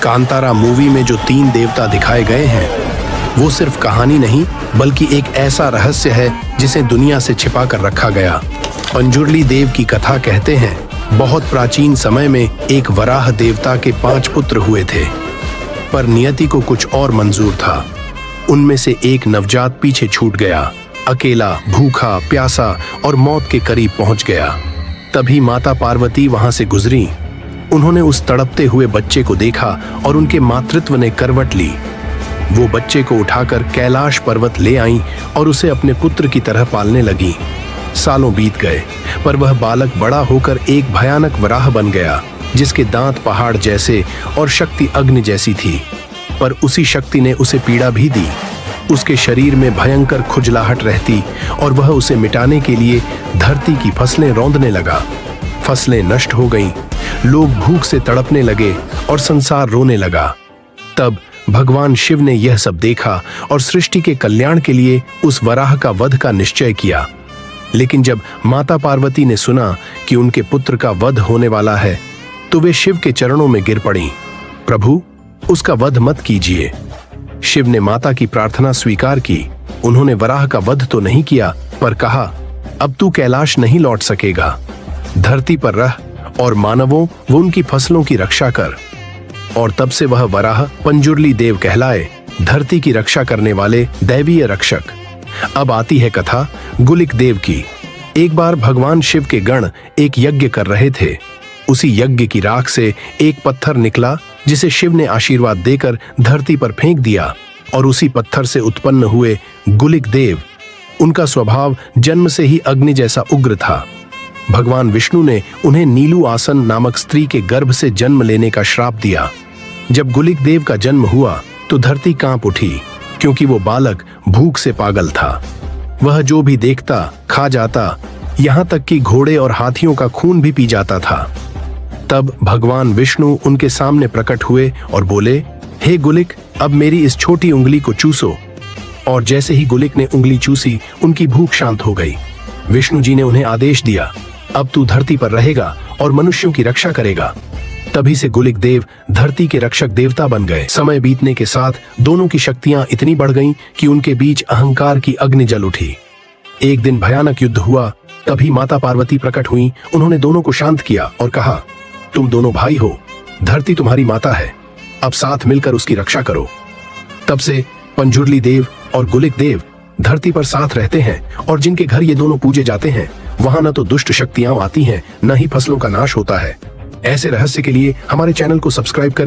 Kantara movie में जो 3 देवता दिखाए गए हैं वो सिर्फ कहानी नहीं बल्कि एक ऐसा रहस्य है जिसे दुनिया से छिपा कर रखा गया। पंजुर्ली देव की कथा कहते हैं बहुत प्राचीन समय में एक वराह देवता के 5 पुत्र हुए थे, पर नियति को कुछ और मंजूर था। उनमें से एक नवजात पीछे छूट गया, अकेला, भूखा, प्यासा और मौत के करीब पहुंच गया। तभी माता पार्वती वहां से गुजरी। उन्होंने उस तड़पते हुए बच्चे को देखा और उनके मातृत्व ने करवट ली। वो बच्चे को उठाकर कैलाश पर्वत ले आईं और उसे अपने पुत्र की तरह पालने लगी। सालों बीत गए, पर वह बालक बड़ा होकर एक भयानक वराह बन गया, जिसके दांत पहाड़ जैसे और शक्ति अग्नि जैसी थी। पर उसी शक्ति ने उसे पीड़ा भी दी। उसके शरीर में भयंकर खुजलाहट रहती और वह उसे मिटाने के लिए धरती की फसलें रौंदने लगा। फसलें नष्ट हो गईं, लोग भूख से तड़पने लगे और संसार रोने लगा। तब भगवान शिव ने यह सब देखा और सृष्टि के कल्याण के लिए उस वराह का वध का निश्चय किया। लेकिन जब माता पार्वती ने सुना कि उनके पुत्र का वध होने वाला है, तो वे शिव के चरणों में गिर पड़ीं। प्रभु, उसका वध मत कीजिए। शिव ने माता की प्रार्थना स्वीकार की। उन्होंने वराह का वध तो नहीं किया, पर कहा, अब तू कैलाश नहीं लौट सकेगा। धरती पर रह और मानवों व उनकी फसलों की रक्षा कर। और तब से वह वराह पंजुर्ली देव कहलाए, धरती की रक्षा करने वाले दैवीय रक्षक। अब आती है कथा गुलिक देव की। एक बार भगवान शिव के गण एक यज्ञ कर रहे थे। उसी यज्ञ की राख से एक पत्थर निकला, जिसे शिव ने आशीर्वाद देकर धरती पर फेंक दिया। और उसी पत्थर से उत्पन्न हुए गुलिक देव। उनका स्वभाव जन्म से ही अग्नि जैसा उग्र था। भगवान विष्णु ने उन्हें नीलू आसन नामक स्त्री के गर्भ से जन्म लेने का श्राप दिया। जब गुलिक देव का जन्म हुआ तो धरती कांप उठी, क्योंकि वो बालक भूख से पागल था। वह जो भी देखता खा जाता, यहाँ तक कि घोड़े और हाथियों का खून भी पी जाता था। तब भगवान विष्णु उनके सामने प्रकट हुए और बोले, हे गुलिक, अब मेरी इस छोटी उंगली को चूसो। और जैसे ही गुलिक ने उंगली चूसी, उनकी भूख शांत हो गई। विष्णु जी ने उन्हें आदेश दिया, अब तू धरती पर रहेगा और मनुष्यों की रक्षा करेगा। तभी से गुलिक देव धरती के रक्षक देवता बन गए। समय बीतने के साथ दोनों की शक्तियां इतनी बढ़ गईं कि उनके बीच अहंकार की अग्नि जल उठी। एक दिन भयानक युद्ध हुआ। तभी माता पार्वती प्रकट हुई। उन्होंने दोनों को शांत किया और कहा, तुम दोनों भाई हो, धरती तुम्हारी माता है, अब साथ मिलकर उसकी रक्षा करो। तब से पंजुर्ली देव और गुलिक देव धरती पर साथ रहते हैं, और जिनके घर ये दोनों पूजे जाते हैं वहां न तो दुष्ट शक्तियां आती हैं, न ही फसलों का नाश होता है। ऐसे रहस्य के लिए हमारे चैनल को सब्सक्राइब करें।